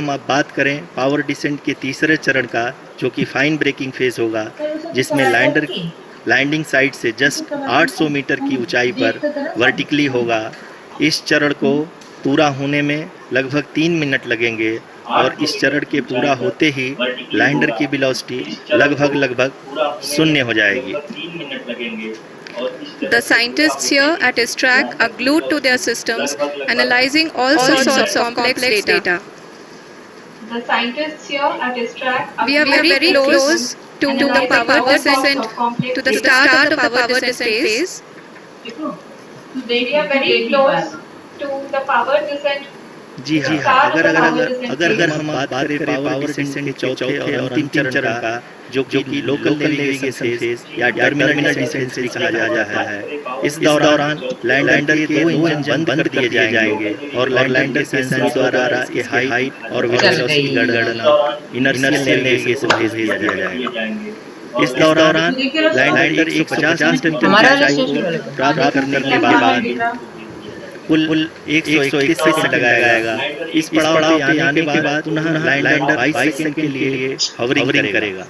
हम अब बात करें पावर डिसेंट के तीसरे चरण का, जो कि फाइन ब्रेकिंग फेज होगा, जिसमें लैंडर लैंडिंग साइट से जस्ट 800 मीटर की ऊंचाई पर वर्टिकली होगा। इस चरण को पूरा होने में लगभग 3 मिनट लगेंगे और इस चरण के पूरा होते ही लैंडर की वेलोसिटी लगभग शून्य हो जाएगी। The scientists here at his track are glued to their systems, analyzing all sorts of complex data. The scientists here at his track We are very close to the power descent, to the start of the power descent phase. We are very close to the power descent. जी हाँ, अगर हम बात करें power descent के चौथे और अंतिम चरण का, जो कि लोकल नेविगेशन फेज या टर्मिनल डिसेंट फेज कहा जाता है, इस दौरान लैंडर के 2 इंजन बंद कर दिए जाएंगे और लैंडर के सेंसर द्वारा इसकी हाइट और वेलोसिटी गणना इनर्शियल नेविगेशन फेज दिया जाएगा। इस दौरान लैंडर 150 मीटर की ऊंचाई को प्राप्त करने के बाद कुल 131 सेकंड लगाएगा। इस पड़ाव पे आने के बाद पुनः लैंडर 22 सेकंड के लिए हवरिंग करेगा।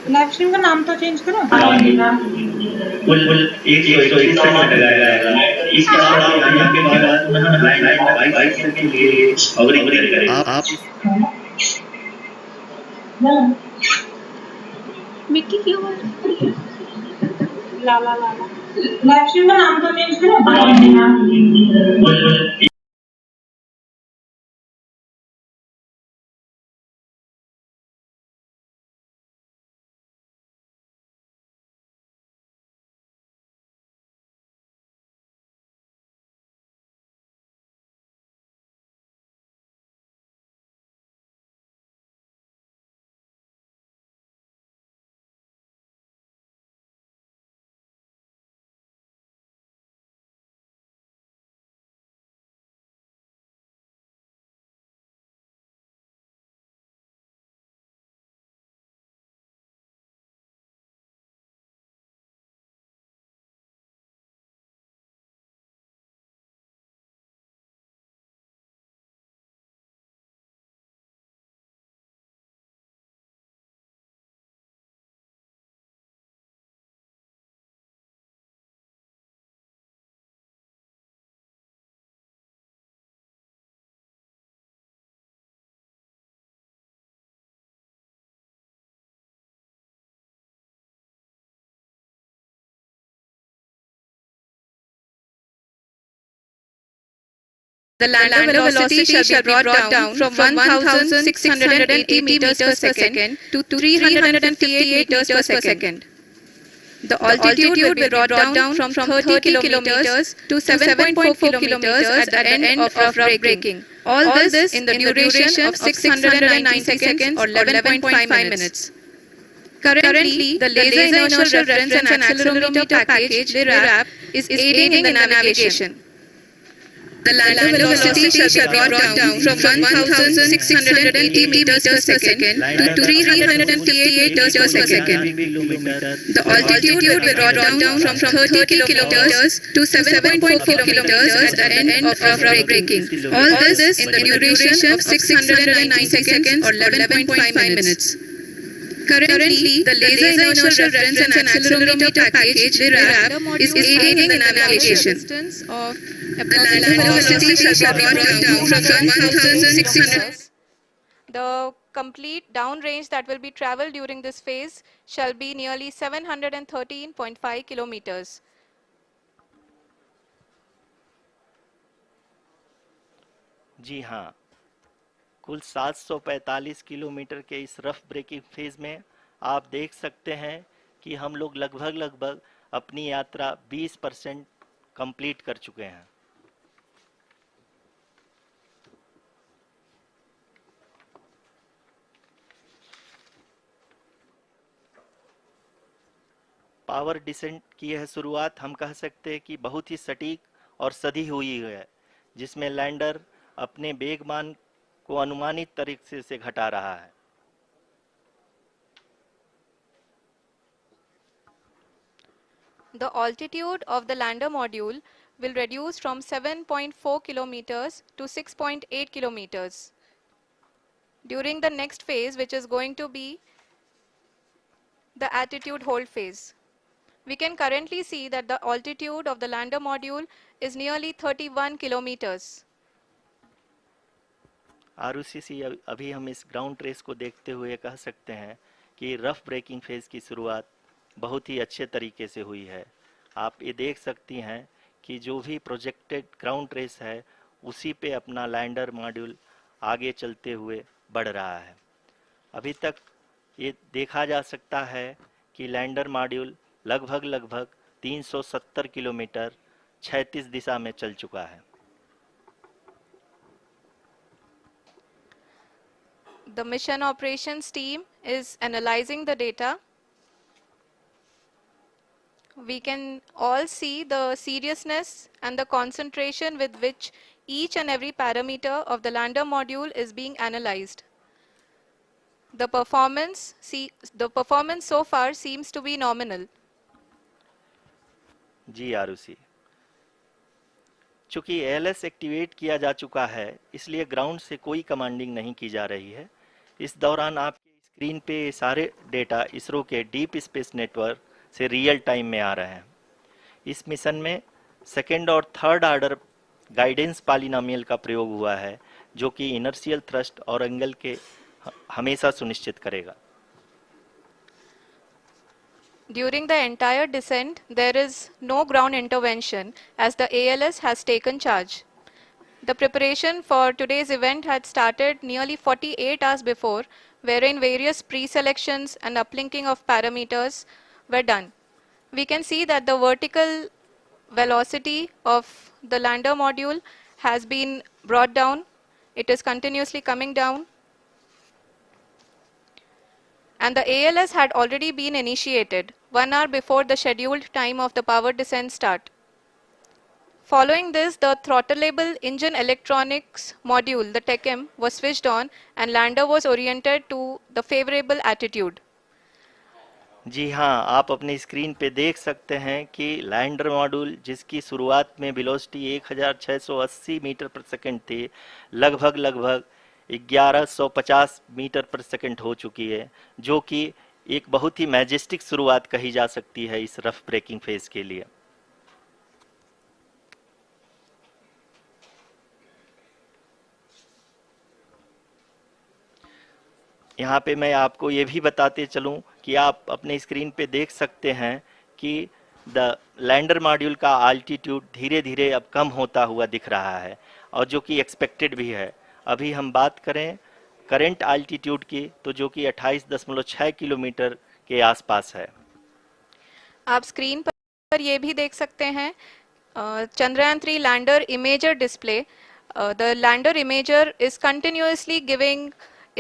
लाइव स्ट्रीम का नाम तो चेंज करो। कुल 131 सेकंड लगाएगा। इस पड़ाव पे आने के बाद पुनः लैंडर 22 सेकंड के लिए हवरिंग करेगा। आप मिक्की क्यों ला लाइव स्ट्रीम का नाम तो चेंज करो। The lander velocity shall be brought down from 1,680 meters per second to 358 meters per second. The altitude will be brought down from 30 kilometers to 7.44 kilometers at the end of rough braking. All this in the duration of 690 seconds or 11.5 minutes. Currently, the Laser Inertial Reference and Accelerometer package (LIRAP) is aiding in the navigation. The lander velocity shall be brought down from 1,680 meters per second to 358 meters per second. The altitude will be brought down from 30 kilometers to 7.44 kilometers at the end of rough braking. All this in the duration of 690 seconds or 11.5 minutes. Currently, the Laser Inertial Reference and Accelerometer package (LIRAP) is aiding in the navigation. The lander velocity shall be brought down from 1,600. The complete downrange that will be traveled during this phase shall be nearly 713.5 kilometers. जी हाँ, कुल 745 kilometre के इस rough breaking phase में आप देख सकते हैं कि हम लोग लगभग अपनी यात्रा 20% कंप्लीट कर चुके हैं। पावर डिसेंट की यह शुरुआत हम कह सकते हैं कि बहुत ही सटीक और सधी हुई है, जिसमें लैंडर अपने वेगमान को अनुमानित तरीके से घटा रहा है। The altitude of the lander module will reduce from 7.4 kilometers to 6.8 kilometers during the next phase, which is going to be the attitude hold phase. We can currently see that the altitude of the lander module is nearly 31 kilometers. Arushi, अभी हम इस ground trace को देखते हुए कह सकते हैं कि रफ ब्रेकिंग फेज की शुरुआत बहुत ही अच्छे तरीके से हुई है। आप ये देख सकती हैं कि जो भी प्रोजेक्टेड ग्राउंड ट्रेस है उसी पे अपना लैंडर मॉड्यूल आगे चलते हुए बढ़ रहा है। अभी तक ये देखा जा सकता है कि लैंडर मॉड्यूल लगभग 370 किलोमीटर क्षैतिज दिशा में चल चुका है। The mission operations team is analyzing the data. We can all see the seriousness and the concentration with which each and every parameter of the lander module is being analyzed. The performance so far seems to be nominal. जी आरुषि, चूंकि ALS activate किया जा चुका है इसलिए ground से कोई commanding नहीं की जा रही है। इस दौरान आपके स्क्रीन पे सारे डेटा इसरो के डीप स्पेस नेटवर्क से रियल टाइम में आ रहे हैं। इस मिशन में सेकेंड और थर्ड ऑर्डर गाइडेंस पॉलिनोमियल का प्रयोग हुआ है जो कि इनर्शियल थ्रस्ट और एंगल के हमेशा सुनिश्चित करेगा। During the entire descent, there is no ground intervention as the ALS has taken charge. The preparation for today's event had started nearly 48 hours before, wherein various pre-selections and uplinking of parameters were done. We can see that the vertical velocity of the lander module has been brought down. It is continuously coming down. And the ALS had already been initiated 1 hour before the scheduled time of the power descent start. Following this, the throttleable engine electronics module, the TECM, was switched on and lander was oriented to the favorable attitude. जी हाँ, आप अपनी screen पे देख सकते हैं कि lander module जिसकी शुरुआत में वेलोसिटी 1680 मीटर पर सेकंड थी, लगभग 1150 मीटर पर सेकंड हो चुकी है, जो कि एक बहुत ही मैजेस्टिक शुरुआत कही जा सकती है इस रफ ब्रेकिंग फेज के लिए। यहाँ पे मैं आपको ये भी बताते चलूँ कि आप अपने स्क्रीन पे देख सकते हैं कि द लैंडर मॉड्यूल का आल्टीट्यूड धीरे धीरे अब कम होता हुआ दिख रहा है और जो कि एक्सपेक्टेड भी है। अभी हम बात करें करंट आल्टीट्यूड की तो जो कि 28.6 किलोमीटर के आसपास है। आप स्क्रीन पर ये भी देख सकते हैं Chandrayaan-3 lander imager display. The lander imager is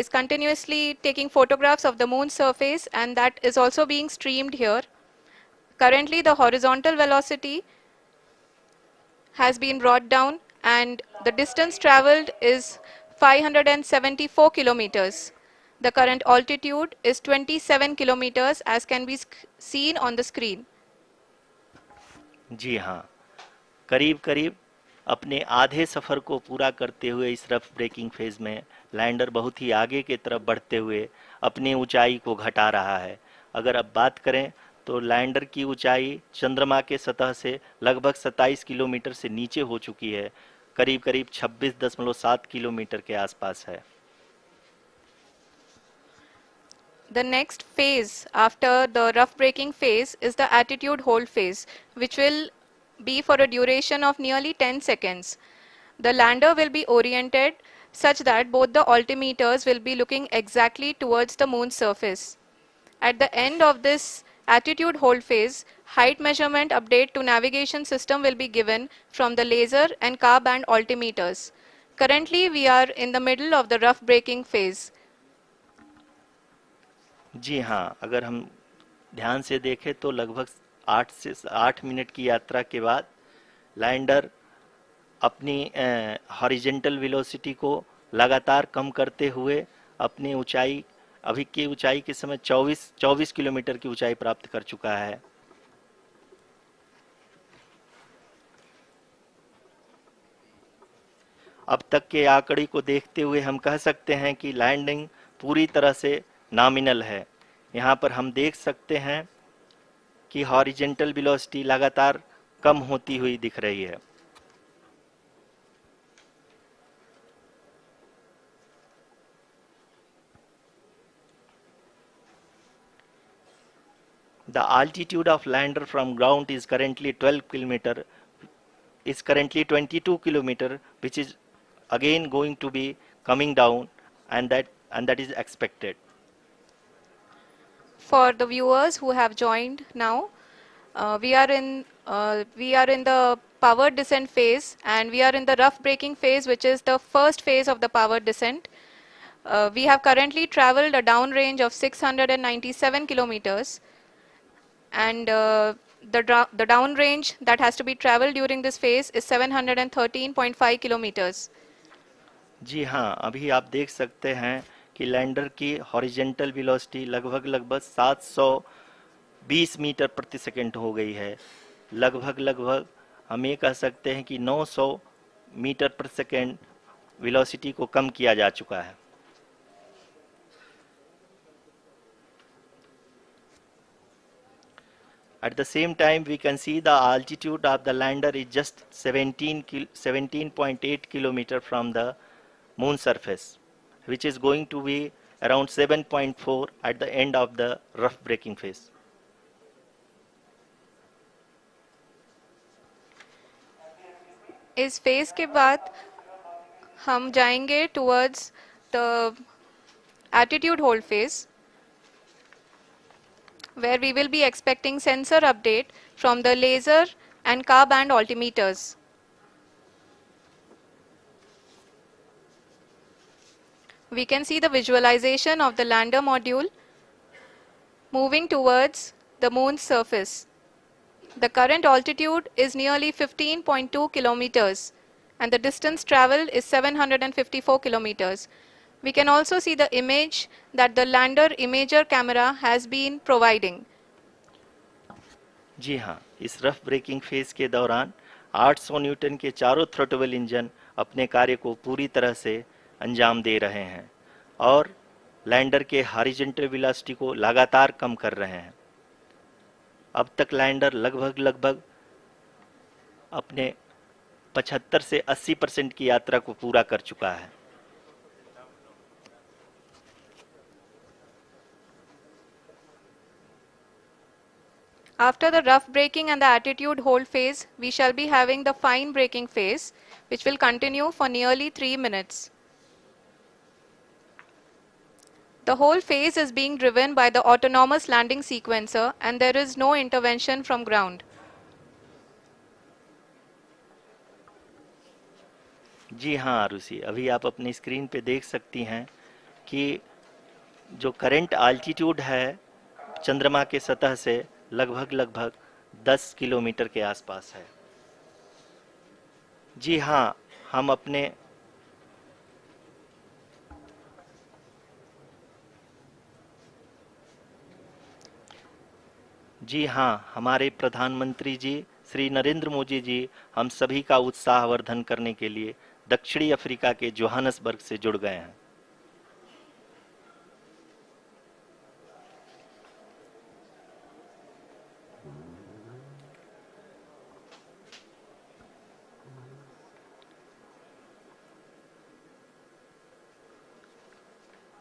continuously taking photographs of the moon's surface, and that is also being streamed here. Currently, the horizontal velocity has been brought down and the distance traveled is 574 kilometers. The current altitude is 27 kilometers as can be seen on the screen. जी हाँ, करीब करीब अपने आधे सफ़र को पूरा करते हुए इस रफ ब्रेकिंग फेज में लैंडर बहुत ही आगे की तरफ बढ़ते हुए अपनी ऊंचाई को घटा रहा है। अगर अब बात करें तो लैंडर की ऊंचाई चंद्रमा के सतह से लगभग 27 किलोमीटर से नीचे हो चुकी है, करीब करीब 26.7 किलोमीटर के आसपास है। The next phase after the rough braking phase is the attitude hold phase, which will be for a duration of nearly 10 seconds. The lander will be oriented such that both the altimeters will be looking exactly towards the moon's surface. At the end of this attitude hold phase, height measurement update to navigation system will be given from the laser and car band altimeters. Currently, we are in the middle of the rough braking phase. जी हाँ, अगर हम ध्यान से देखें तो लगभग 8 minute की यात्रा के बाद लैंडर अपनी हॉरिजेंटल वेलोसिटी को लगातार कम करते हुए अपनी ऊंचाई अभी की ऊंचाई के समय 24 किलोमीटर की ऊंचाई प्राप्त कर चुका है। अब तक के आंकड़े को देखते हुए हम कह सकते हैं कि लैंडिंग पूरी तरह से नॉमिनल है। यहाँ पर हम देख सकते हैं कि हॉरिजेंटल वेलोसिटी लगातार कम होती हुई दिख रही है। The altitude of lander from ground is currently 12 kilometer, is currently 22 kilometer, which is again going to be coming down, and that is expected. For the viewers who have joined now, we are in the power descent phase, and we are in the rough braking phase, which is the first phase of the power descent. We have currently traveled a downrange of 697 kilometers, and the downrange that has to be traveled during this phase is 713.5 kilometers. जी हाँ, अभी आप देख सकते हैं कि lander की horizontal velocity लगभग 720 metre प्रति सेकंड हो गई है। लगभग हम ये कह सकते हैं कि 900 मीटर प्रति सेकंड वेलोसिटी को कम किया जा चुका है। At the same time, we can see the altitude of the lander is just 17.8 kilometer from the moon surface, which is going to be around 7.4 at the end of the rough braking phase. इस phase के बाद हम जाएंगे towards the attitude hold phase, where we will be expecting sensor update from the laser and car band altimeters. We can see the visualization of the lander module moving towards the moon's surface. The current altitude is nearly 15.2 kilometers, and the distance traveled is 754 kilometers. We can also see the image that the lander imager camera has been providing. जी हाँ, इस rough breaking phase के दौरान 800 Newton के चारों throttle engine अपने कार्य को पूरी तरह से अंजाम दे रहे हैं और लैंडर के हॉरिजॉन्टल वेलोसिटी को लगातार कम कर रहे हैं। अब तक लैंडर लगभग अपने 75 से 80% की यात्रा को पूरा कर चुका है। After the rough braking and the attitude hold phase, we shall be having the fine braking phase, which will continue for nearly 3 minutes. The whole phase is being driven by the autonomous landing sequencer, and there is no intervention from ground. जी हाँ आरुषि, अभी आप अपनी screen पे देख सकती हैं कि जो करंट आल्टीट्यूड है चंद्रमा के सतह से लगभग 10 किलोमीटर के आसपास है। जी हाँ, हम अपने जी हाँ, हमारे प्रधानमंत्री जी श्री नरेंद्र मोदी जी हम सभी का उत्साहवर्धन करने के लिए दक्षिणी अफ्रीका के जोहानसबर्ग से जुड़ गए हैं।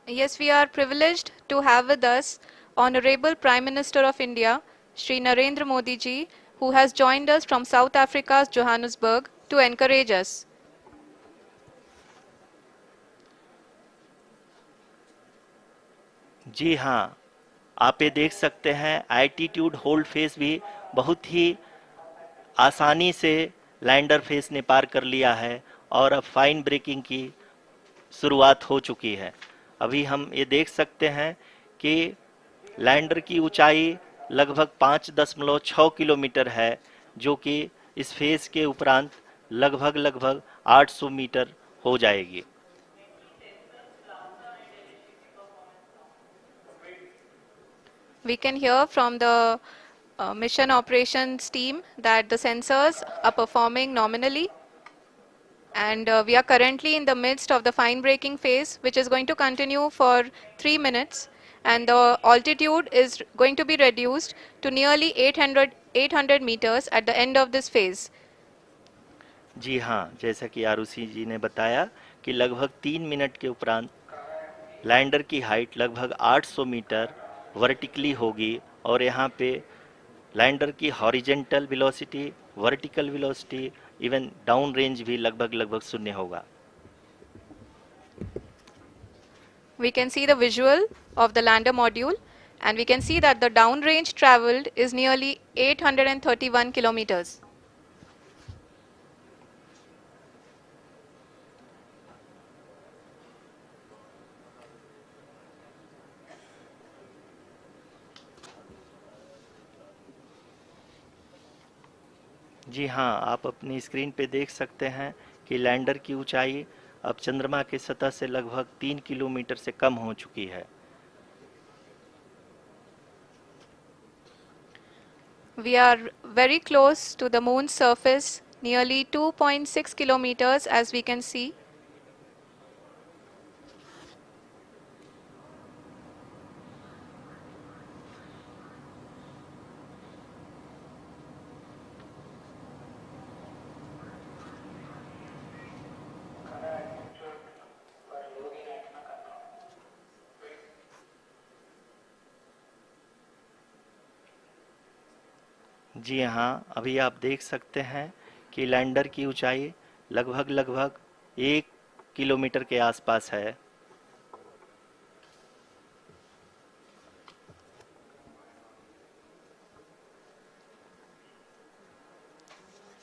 Yes, we are privileged to have with us Honorable Prime Minister of India, Shri Narendra Modi ji, who has joined us from South Africa's Johannesburg to encourage us. जी हाँ, आप ये देख सकते हैं एल्टीट्यूड होल्ड फेस भी बहुत ही आसानी से लैंडर फेस ने पार कर लिया है और अब फाइन ब्रेकिंग की शुरुआत हो चुकी है। अभी हम ये देख सकते हैं कि लैंडर की ऊंचाई लगभग 5.6 किलोमीटर है, जो कि इस फेज के उपरांत लगभग 800 मीटर हो जाएगी। We can hear from the mission operations team that the sensors are performing nominally. And we are currently in the midst of the fine braking phase, which is going to continue for 3 minutes, and the altitude is going to be reduced to nearly 800 meters at the end of this phase. जी हाँ, जैसा कि आरुषि जी ने बताया कि लगभग 3 minute के उपरांत lander की हाइट लगभग 800 मीटर वर्टिकली होगी और यहाँ पे लैंडर की horizontal velocity, vertical velocity, even down range भी लगभग शून्य होगा। We can see the visual of the lander module, and we can see that the downrange traveled is nearly 831 kilometers. जी हाँ, आप अपनी स्क्रीन पे देख सकते हैं कि लैंडर की ऊंचाई अब चंद्रमा की सतह से लगभग 3 किलोमीटर से कम हो चुकी है। We are very close to the moon's surface, nearly 2.6 kilometers as we can see. जी हाँ, अभी आप देख सकते हैं कि लैंडर की ऊंचाई लगभग 1 किलोमीटर के आसपास है।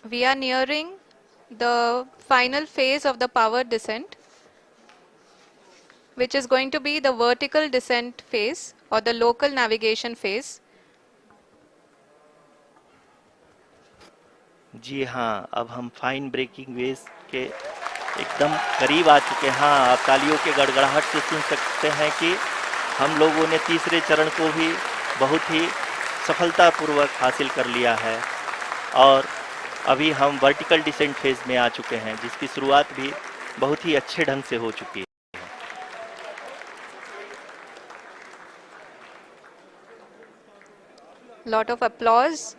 We are nearing the final phase of the power descent, which is going to be the vertical descent phase or the local navigation phase. जी हाँ, अब हम फाइन ब्रेकिंग वेव्स के एकदम करीब आ चुके हैं। हाँ, आप तालियों के गड़गड़ाहट से सुन सकते हैं कि हम लोगों ने तीसरे चरण को भी बहुत ही सफलतापूर्वक हासिल कर लिया है और अभी हम वर्टिकल डिसेंट फेज में आ चुके हैं, जिसकी शुरुआत भी बहुत ही अच्छे ढंग से हो चुकी है। Lot of applause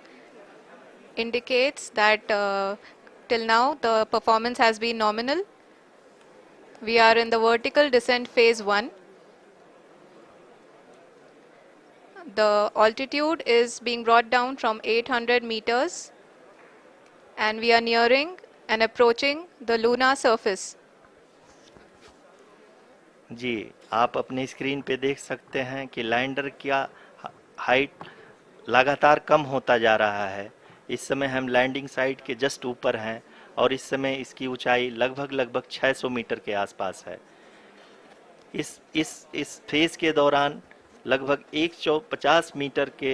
indicates that till now the performance has been nominal. We are in the vertical descent phase 1. The altitude is being brought down from 800 meters, and we are nearing and approaching the lunar surface. जी, आप अपनी screen पे देख सकते हैं कि lander का height लगातार कम होता जा रहा है। इस समय हम लैंडिंग साइट के जस्ट ऊपर हैं और इस समय इसकी ऊंचाई लगभग 600 मीटर के आसपास है। इस फेज के दौरान लगभग 150 मीटर के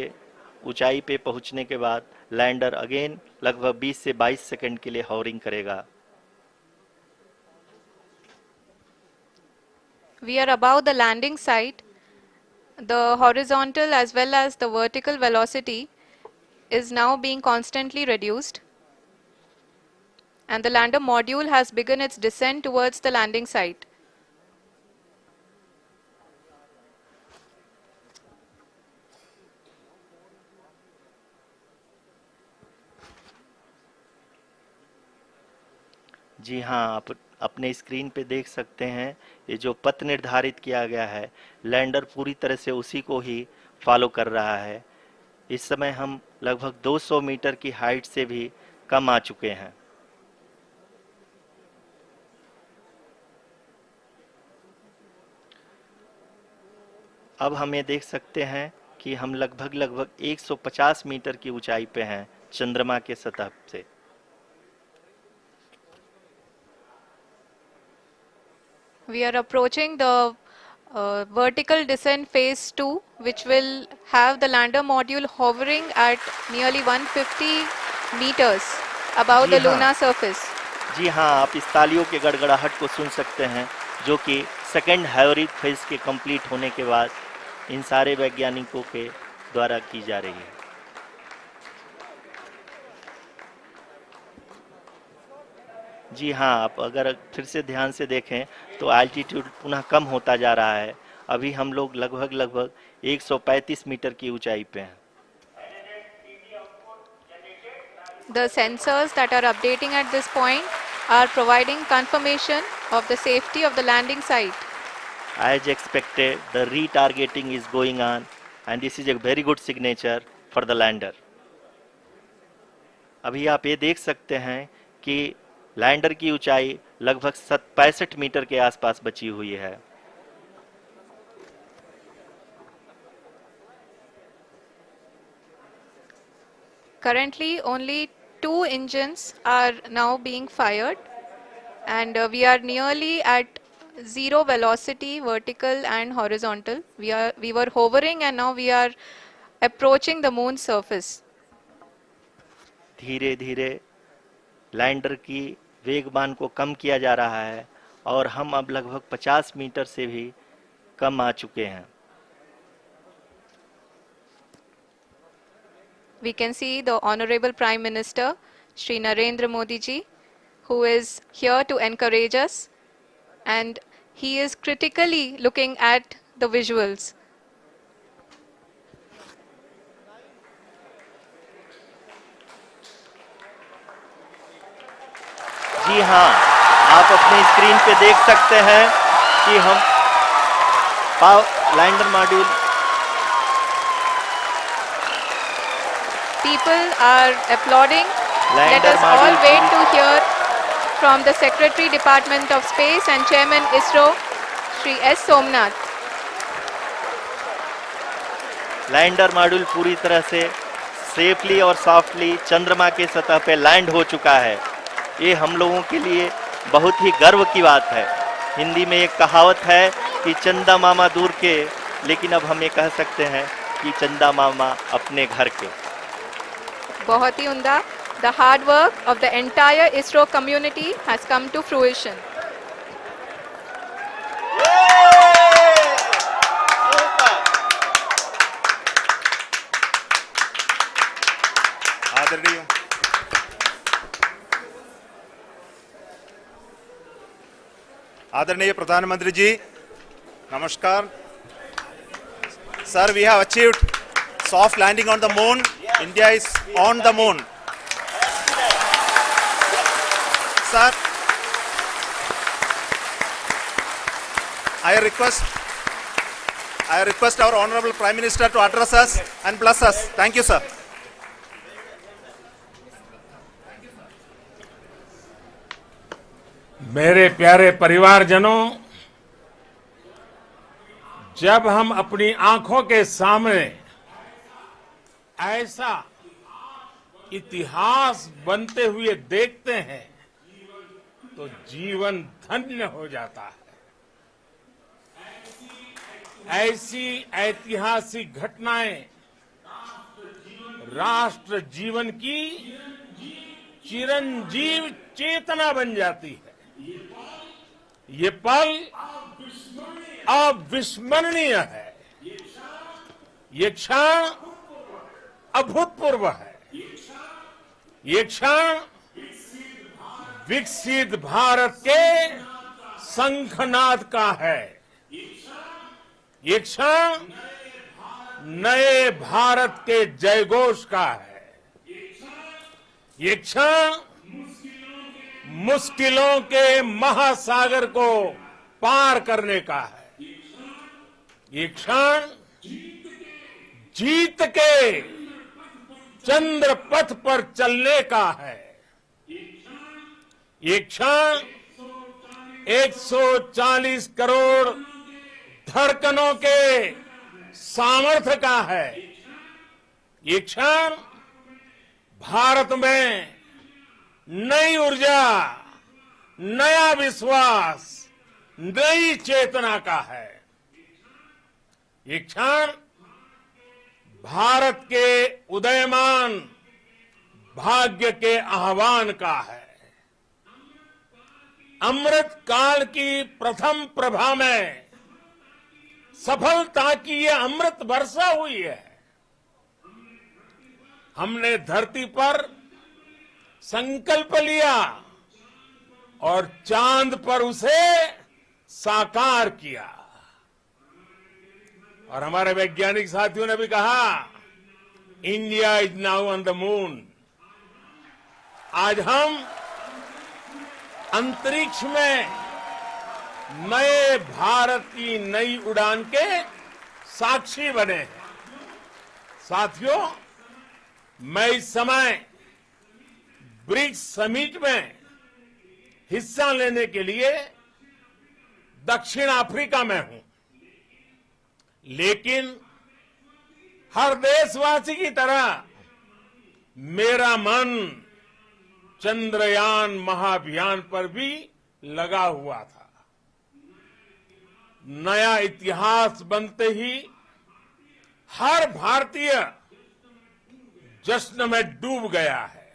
ऊंचाई पे पहुंचने के बाद लैंडर अगेन लगभग 20 से 22 सेकंड के लिए हॉवरिंग करेगा। We are above the landing site. The horizontal as well as the vertical velocity is now being constantly reduced, and the lander module has begun its descent towards the landing site. जी हाँ, आप अपने screen पे देख सकते हैं ये जो पथ निर्धारित किया गया है, लैंडर पूरी तरह से उसी को ही फॉलो कर रहा है। इस समय हम लगभग 200 मीटर की हाइट से भी कम आ चुके हैं। अब हम ये देख सकते हैं कि हम लगभग 150 मीटर की ऊंचाई पे हैं चंद्रमा के सतह से। We are approaching the vertical descent phase 2, which will have the lander module hovering at nearly 150 meters above the lunar surface. जी हाँ, आप इस तालियों के गड़गड़ाहट को सुन सकते हैं, जो कि सेकंड हाइब्रिड फेज के कंप्लीट होने के बाद इन सारे वैज्ञानिकों के द्वारा की जा रही है। जी हाँ, आप अगर फिर से ध्यान से देखें तो एल्टीट्यूड पुनः कम होता जा रहा है। अभी हम लोग लगभग 135 मीटर की ऊंचाई पे हैं। The sensors that are updating at this point are providing confirmation of the safety of the landing site. As expected, the retargeting is going on and this is a very good signature for the lander. अभी आप ये देख सकते हैं कि lander की ऊंचाई लगभग 65 मीटर के आसपास बची हुई है। Currently, only 2 engines are now being fired, and we are nearly at zero velocity, vertical and horizontal. We were hovering, and now we are approaching the moon's surface. धीरे धीरे लैंडर की वेगमान को कम किया जा रहा है और हम अब लगभग 50 मीटर से भी कम आ चुके हैं। We can see the Honorable Prime Minister, Shri Narendra Modi ji, who is here to encourage us, and he is critically looking at the visuals. जी हाँ, आप अपने स्क्रीन पे देख सकते हैं कि हम lander module People are applauding. Let lander us all module wait to hear from the Secretary, Department of Space and Chairman ISRO, Shri S. Somnath. Lander module पूरी तरह से सेफली और सॉफ्टली चंद्रमा के सतह पे लैंड हो चुका है। ये हम लोगों के लिए बहुत ही गर्व की बात है। हिंदी में एक कहावत है कि चंदा मामा दूर के, लेकिन अब हम ये कह सकते हैं कि चंदा मामा अपने घर के। बहुत ही उम्दा. The hard work of the entire ISRO community has come to fruition. आदरणीय प्रधानमंत्री जी, नमस्कार। Sir, we have achieved soft landing on the moon. India is on the moon. Sir, I request our Honorable Prime Minister to address us and bless us. Thank you, sir. मेरे प्यारे परिवारजनों, जब हम अपनी आंखों के सामने ऐसा इतिहास बनते हुए देखते हैं तो जीवन धन्य हो जाता है। ऐसी ऐतिहासिक घटनाएं राष्ट्र जीवन की चिरंजीव चेतना बन जाती है। ये पल अविस्मरणीय है। ये क्षण अभूतपूर्व है। ये क्षण विकसित भारत के शंखनाद का है। ये क्षण नए भारत के जयघोष का है। ये क्षण मुश्किलों के महासागर को पार करने का है। ये क्षण जीत के चंद्र पथ पर चलने का है। ये क्षण 140 करोड़ धड़कनों के सामर्थ्य का है। ये क्षण भारत में नई ऊर्जा, नया विश्वास, नई चेतना का है। ये क्षण भारत के उदयमान भाग्य के आह्वान का है। अमृत काल की प्रथम प्रभा में सफलता की ये अमृत वर्षा हुई है। हमने धरती पर संकल्प लिया और चांद पर उसे साकार किया। और हमारे वैज्ञानिक साथियों ने भी कहा, India is now on the moon. आज हम अंतरिक्ष में नए भारत की नई उड़ान के साक्षी बने हैं। साथियों, मैं इस समय ब्रिक्स समिट में हिस्सा लेने के लिए दक्षिण अफ्रीका में हूं, लेकिन हर देशवासी की तरह मेरा मन चंद्रयान महाअभियान पर भी लगा हुआ था। नया इतिहास बनते ही हर भारतीय जश्न में डूब गया है।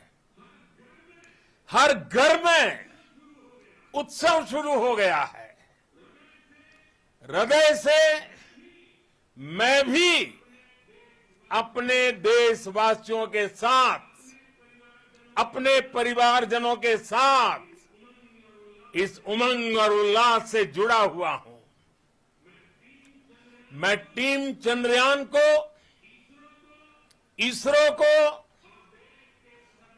हर घर में उत्सव शुरू हो गया है। हृदय से मैं भी अपने देशवासियों के साथ, अपने परिवारजनों के साथ इस उमंग और उल्लास से जुड़ा हुआ हूं। मैं टीम चंद्रयान को, इसरो को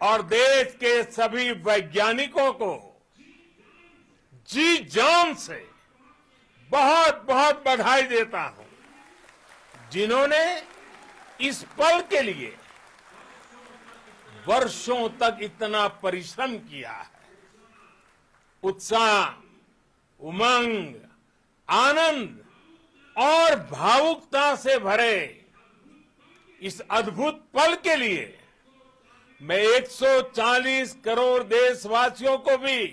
और देश के सभी वैज्ञानिकों को जी जान से बहुत बहुत बधाई देता हूं, जिन्होंने इस पल के लिए वर्षों तक इतना परिश्रम किया है। उत्साह, उमंग, आनंद और भावुकता से भरे इस अद्भुत पल के लिए मैं 140 करोड़ देशवासियों को भी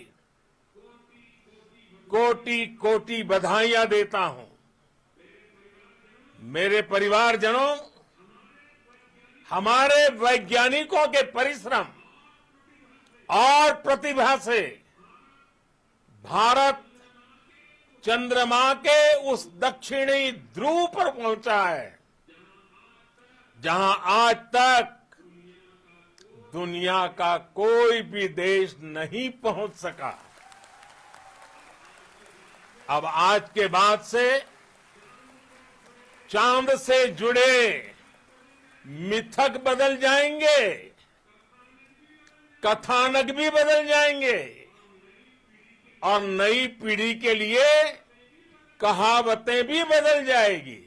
कोटि कोटि बधाइयां देता हूं। मेरे परिवारजनों, हमारे वैज्ञानिकों के परिश्रम और प्रतिभा से भारत चंद्रमा के उस दक्षिणी ध्रुव पर पहुंचा है, जहां आज तक दुनिया का कोई भी देश नहीं पहुंच सका। अब आज के बाद से चांद से जुड़े मिथक बदल जाएंगे, कथानक भी बदल जाएंगे और नई पीढ़ी के लिए कहावतें भी बदल जाएगी।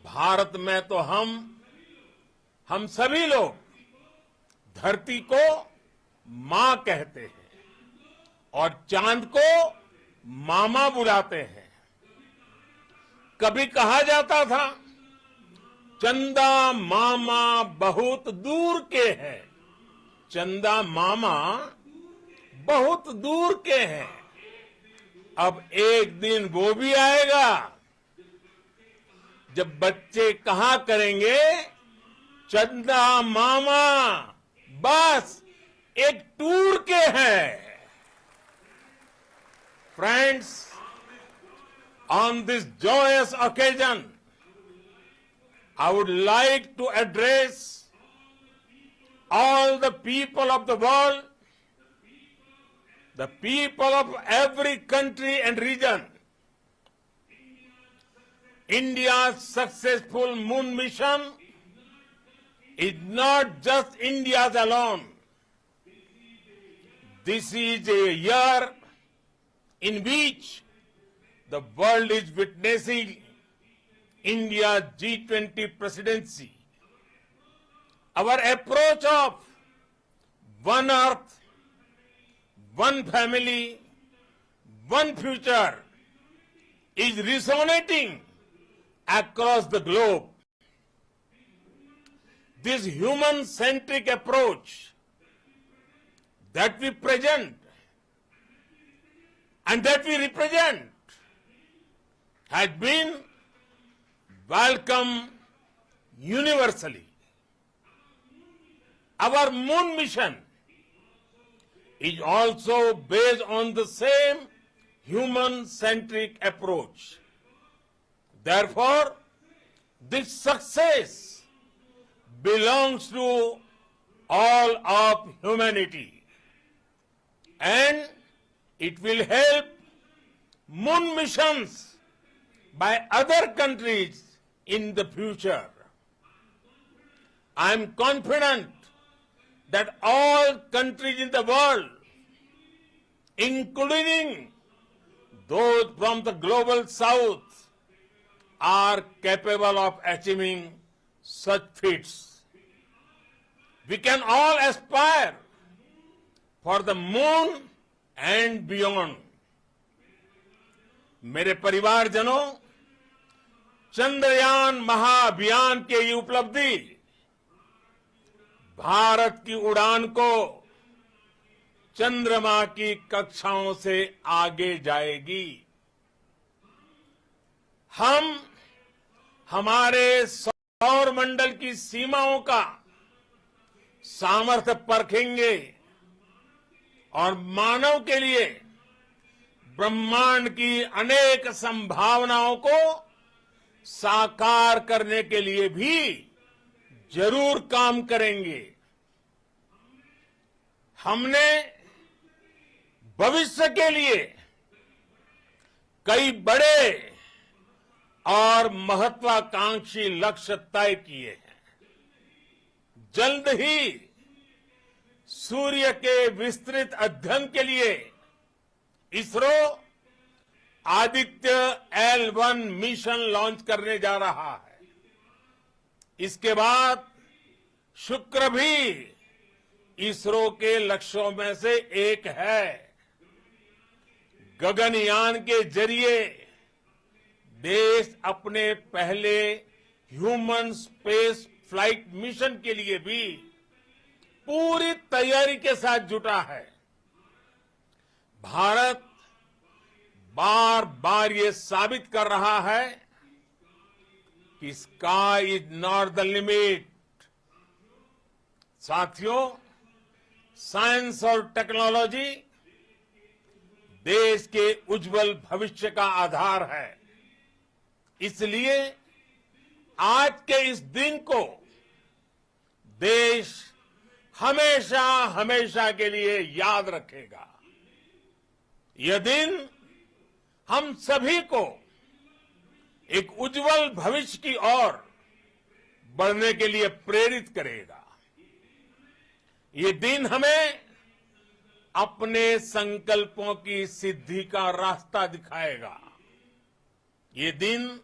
भारत में तो हम सभी लोग धरती को मां कहते हैं और चांद को मामा बुलाते हैं। कभी कहा जाता था, चंदा मामा बहुत दूर के हैं। चंदा मामा बहुत दूर के हैं। अब एक दिन वो भी आएगा जब बच्चे कहा करेंगे, चंदा मामा बस एक टूर के हैं। Friends, on this joyous occasion, I would like to address all the people of the world, the people of every country and region. India's successful moon mission is not just India's alone. This is a year in which the world is witnessing India's G20 presidency. Our approach of one earth, one family, one future is resonating across the globe. This human-centric approach that we present and that we represent has been welcomed universally. Our moon mission is also based on the same human-centric approach. Therefore, this success belongs to all of humanity. and it will help moon missions by other countries in the future. I am confident that all countries in the world, including those from the global south, are capable of achieving such feats. We can all aspire for the moon and beyond. मेरे परिवारजनों, चंद्रयान महाअभियान के ये उपलब्धि भारत की उड़ान को चंद्रमा की कक्षाओं से आगे जाएगी। हम हमारे सौर मंडल की सीमाओं का सामर्थ्य परखेंगे और मानव के लिए ब्रह्मांड की अनेक संभावनाओं को साकार करने के लिए भी जरूर काम करेंगे। हमने भविष्य के लिए कई बड़े और महत्वाकांक्षी लक्ष्य तय किए हैं। जल्द ही सूर्य के विस्तृत अध्ययन के लिए ISRO Aditya L1 mission launch करने जा रहा है। इसके बाद शुक्र भी इसरो के लक्ष्यों में से एक है। गगनयान के जरिए देश अपने पहले ह्यूमन स्पेस फ्लाइट मिशन के लिए भी पूरी तैयारी के साथ जुटा है। भारत बार बार ये साबित कर रहा है कि sky is not the limit. साथियों, साइंस और टेक्नोलॉजी देश के उज्जवल भविष्य का आधार है। इसलिए आज के इस दिन को देश हमेशा हमेशा के लिए याद रखेगा। यह दिन हम सभी को एक उज्जवल भविष्य की ओर बढ़ने के लिए प्रेरित करेगा। ये दिन हमें अपने संकल्पों की सिद्धि का रास्ता दिखाएगा। ये दिन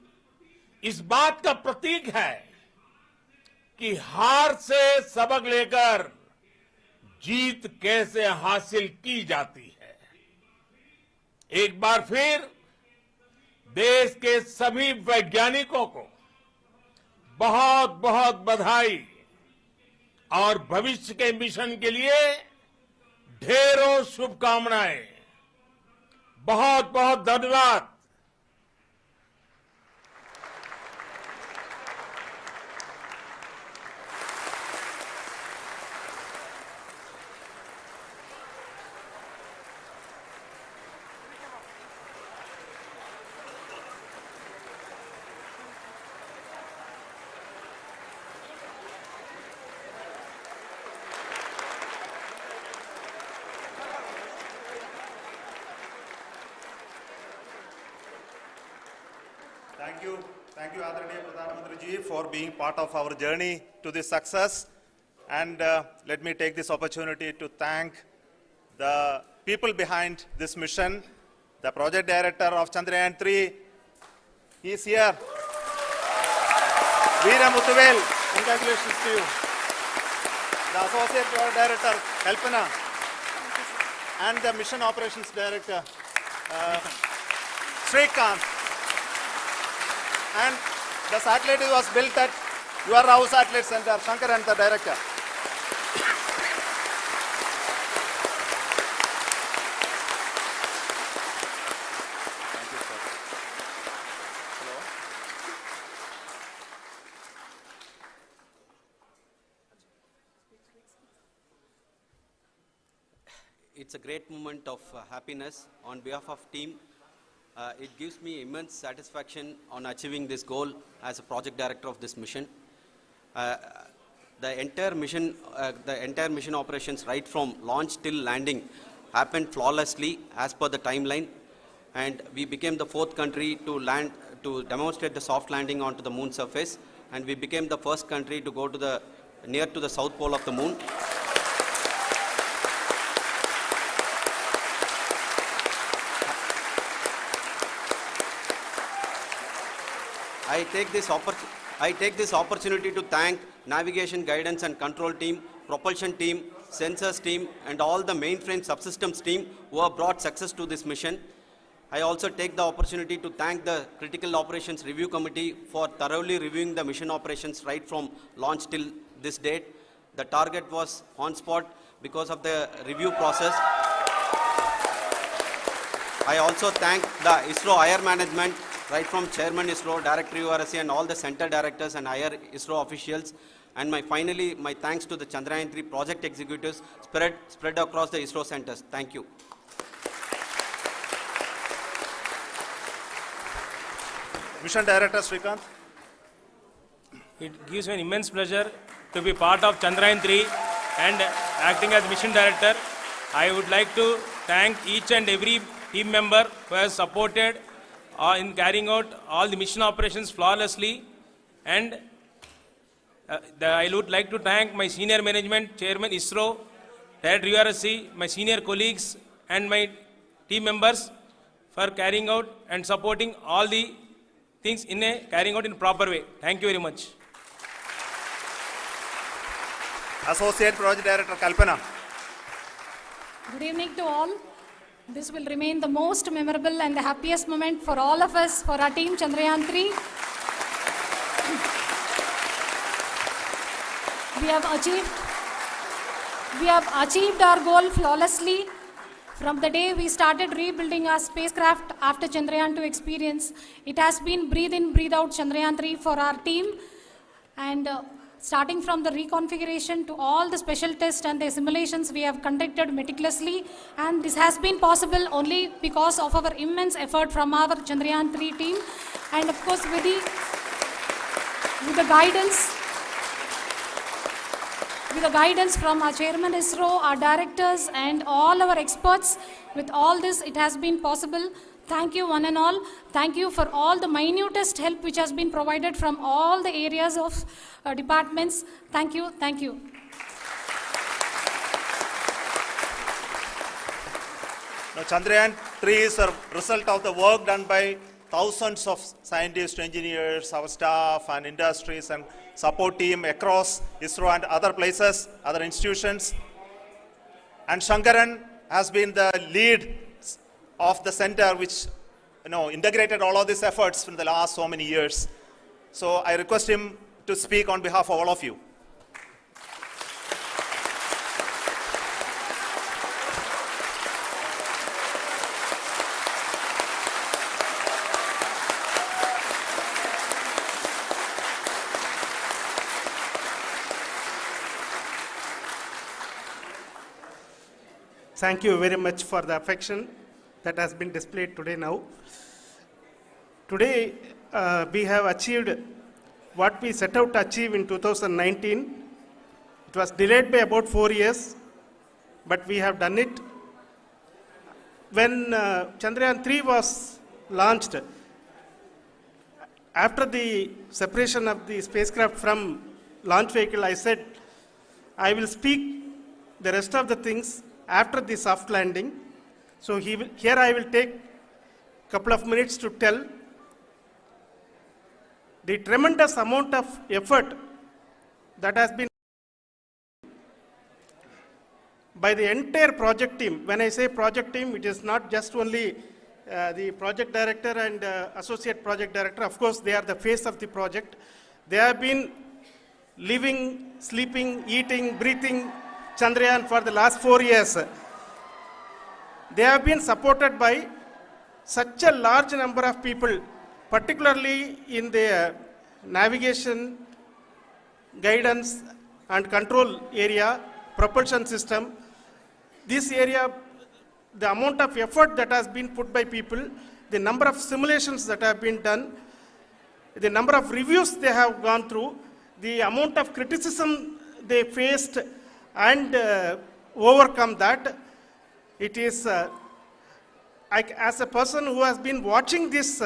इस बात का प्रतीक है कि हार से सबक लेकर जीत कैसे हासिल की जाती है। एक बार फिर देश के सभी वैज्ञानिकों को बहुत बहुत बधाई और भविष्य के मिशन के लिए ढेरों शुभकामनाएं। बहुत बहुत धन्यवाद। Thank you, Adharaniya Pradhan Mantri ji, for being part of our journey to this success. And let me take this opportunity to thank the people behind this mission, the project director of Chandrayaan-3. He is here. Veera Muthuvel, congratulations to you. The associate project director, Kalpana, and the mission operations director, Srikanth. And the satellite was built at your house satellite center, Shankar and the director. Thank you, sir. Hello. It's a great moment of happiness on behalf of team. It gives me immense satisfaction on achieving this goal as a project director of this mission. The entire mission operations, right from launch till landing, happened flawlessly as per the timeline, and we became the 4th country to land, to demonstrate the soft landing onto the moon surface, and we became the first country to go to the near to the south pole of the moon. I take this opportunity to thank navigation, guidance and control team, propulsion team, sensors team and all the mainframe subsystems team who have brought success to this mission. I also take the opportunity to thank the Critical Operations Review Committee for thoroughly reviewing the mission operations right from launch till this date. The target was on spot because of the review process. I also thank the ISRO higher management, right from Chairman ISRO, Director URSC and all the center directors and higher ISRO officials. And finally, my thanks to the Chandrayaan-3 project executives spread across the ISRO centers. Thank you. Mission Director Srikanth. It gives me an immense pleasure to be part of Chandrayaan-3 and acting as Mission Director. I would like to thank each and every team member who has supported in carrying out all the mission operations flawlessly. And I would like to thank my senior management, Chairman ISRO, Director URSC, my senior colleagues and my team members for carrying out and supporting all the things carrying out in a proper way. Thank you very much. Associate Project Director Kalpana. Good evening to all. This will remain the most memorable and the happiest moment for all of us, for our team Chandrayaan-3. We have achieved our goal flawlessly. From the day we started rebuilding our spacecraft after Chandrayaan-2 experience, it has been breathe in, breathe out Chandrayaan-3 for our team. And starting from the reconfiguration to all the special tests and the simulations we have conducted meticulously, and this has been possible only because of our immense effort from our Chandrayaan-3 team, and of course with the guidance from our Chairman ISRO, our directors and all our experts. With all this, it has been possible. Thank you one and all. Thank you for all the minutest help which has been provided from all the areas of departments. Thank you. Thank you. Now, Chandrayaan-3 is a result of the work done by thousands of scientists, engineers, our staff and industries and support team across ISRO and other places, other institutions. And Shankaran has been the lead of the center which integrated all of these efforts in the last so many years. So I request him to speak on behalf of all of you. Thank you very much for the affection that has been displayed today now. Today, we have achieved what we set out to achieve in 2019. It was delayed by about 4 years, but we have done it. When Chandrayaan-3 was launched, after the separation of the spacecraft from launch vehicle, I said, I will speak the rest of the things after the soft landing. So here I will take a couple of minutes to tell the tremendous amount of effort that has been by the entire project team. When I say project team, it is not just only the project director and associate project director. Of course, they are the face of the project. They have been living, sleeping, eating, breathing Chandrayaan for the last 4 years. They have been supported by such a large number of people, particularly in the navigation, guidance and control area, propulsion system. This area, the amount of effort that has been put by people, the number of simulations that have been done, the number of reviews they have gone through, the amount of criticism they faced and overcome that, It is, as a person who has been watching this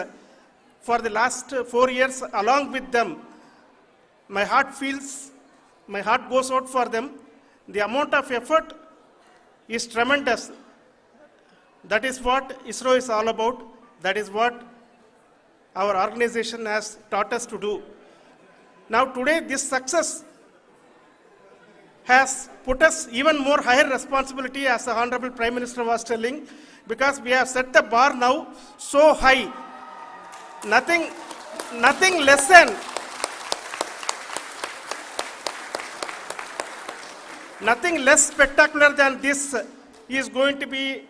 for the last 4 years along with them, my heart goes out for them. The amount of effort is tremendous. That is what ISRO is all about. That is what our organization has taught us to do. Now today this success has put us even more higher responsibility, as the Honorable Prime Minister was telling, because we have set the bar now so high. Nothing less than nothing less spectacular than this is going to be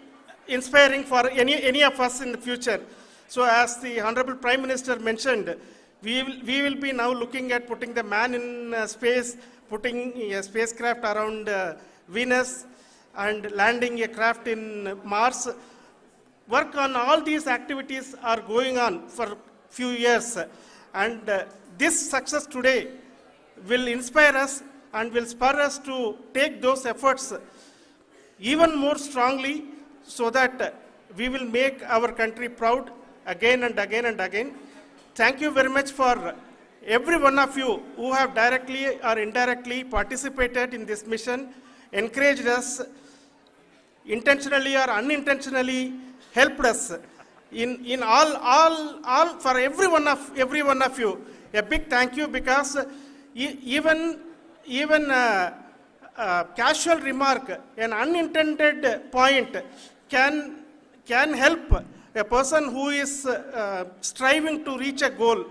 inspiring for any of us in the future. So as the Honorable Prime Minister mentioned, we will be now looking at putting the man in space, putting a spacecraft around Venus, and landing a craft in Mars. Work on all these activities are going on for few years, and this success today will inspire us and will spur us to take those efforts even more strongly, so that we will make our country proud again and again and again. Thank you very much for every one of you who have directly or indirectly participated in this mission, encouraged us, intentionally or unintentionally helped us in all for every one of you. A big thank you, because even casual remark, an unintended point can help a person who is striving to reach a goal.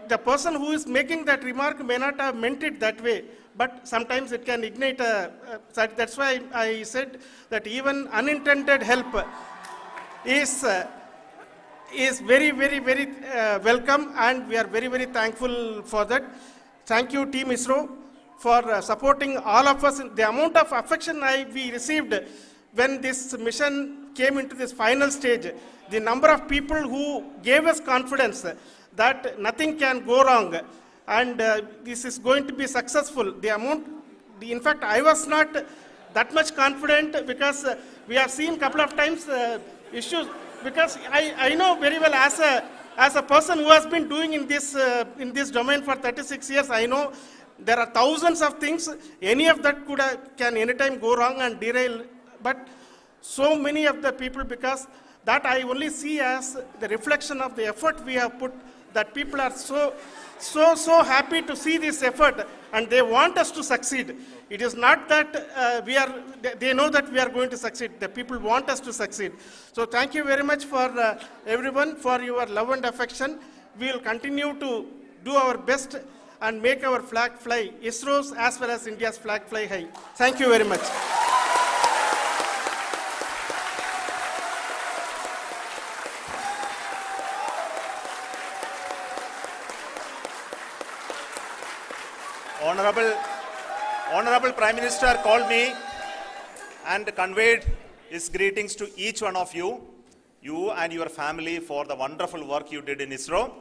The person who is making that remark may not have meant it that way, but sometimes it can ignite that's why I said that even unintended help is very, very, very welcome, and we are very, very thankful for that. Thank you, Team ISRO, for supporting all of us. The amount of affection we received when this mission came into this final stage, the number of people who gave us confidence that nothing can go wrong, and this is going to be successful. In fact, I was not that much confident, because we have seen a couple of times issues, because I know very well, as a person who has been doing in this domain for 36 years, I know there are thousands of things. Any of that can anytime go wrong and derail, but so many of the people, because that I only see as the reflection of the effort we have put, that people are so happy to see this effort, and they want us to succeed. It is not that they know that we are going to succeed. The people want us to succeed. So thank you very much for everyone, for your love and affection. We will continue to do our best and make our flag fly, ISRO's as well as India's flag fly high. Thank you very much. Honorable Prime Minister called me and conveyed his greetings to each one of you and your family, for the wonderful work you did in ISRO.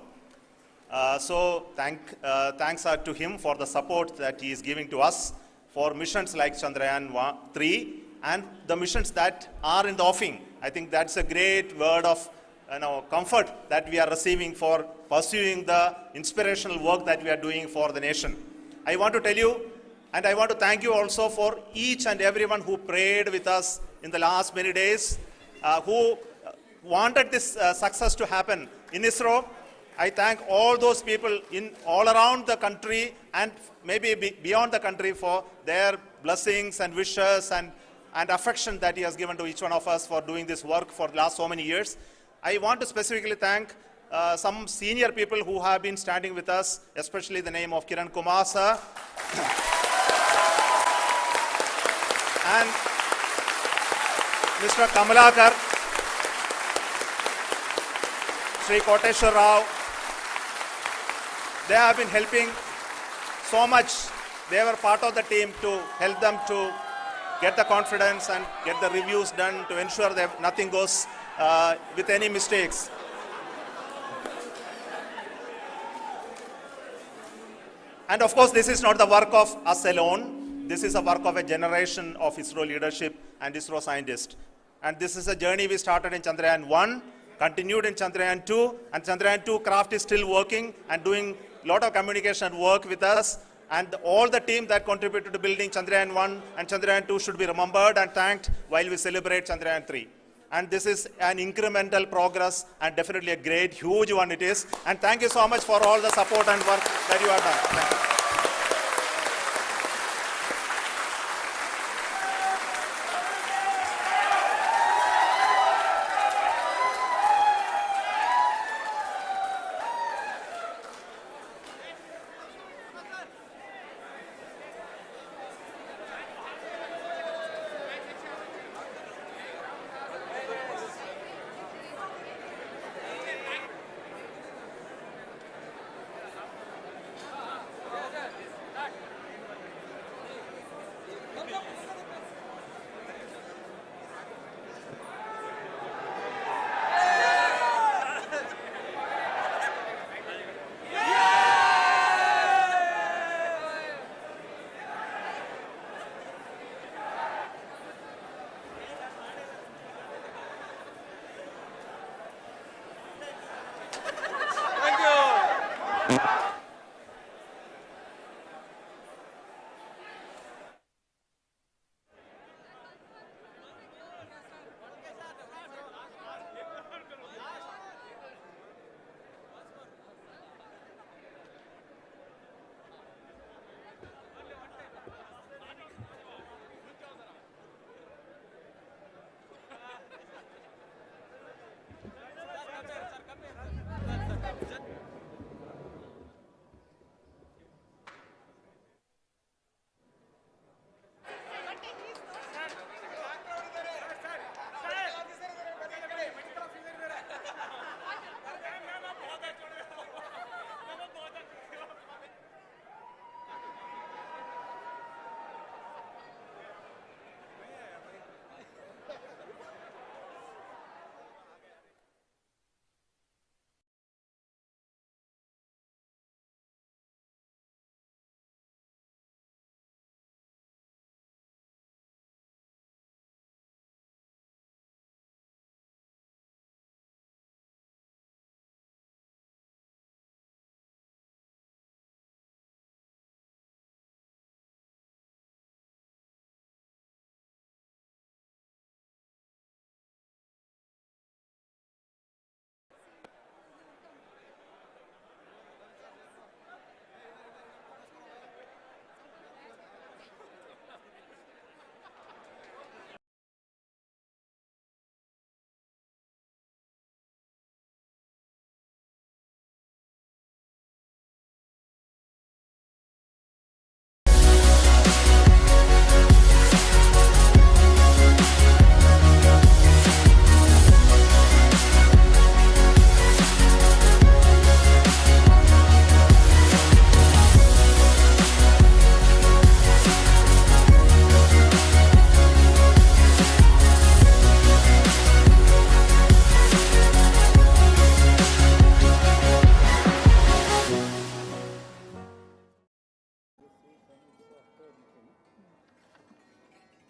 So thanks are to him for the support that he is giving to us for missions like Chandrayaan-3 and the missions that are in the offing. I think that's a great word of comfort that we are receiving for pursuing the inspirational work that we are doing for the nation. I want to tell you, and I want to thank you also for each and everyone who prayed with us in the last many days, who wanted this success to happen in ISRO. I thank all those people all around the country and maybe beyond the country for their blessings and wishes and affection that he has given to each one of us for doing this work for the last so many years. I want to specifically thank some senior people who have been standing with us, especially the name of Kiran Kumar sir and Mr. Kamalakar, Sri Koteshwar Rao. They have been helping so much. They were part of the team to help them to get the confidence and get the reviews done to ensure that nothing goes with any mistakes. And of course, this is not the work of us alone. This is a work of a generation of ISRO leadership and ISRO scientists. And this is a journey we started in Chandrayaan-1, continued in Chandrayaan-2, and Chandrayaan-2 craft is still working and doing a lot of communication work with us. And all the team that contributed to building Chandrayaan-1 and Chandrayaan-2 should be remembered and thanked while we celebrate Chandrayaan-3. And this is an incremental progress and definitely a great, huge one it is. And thank you so much for all the support and work that you have done. Thank you.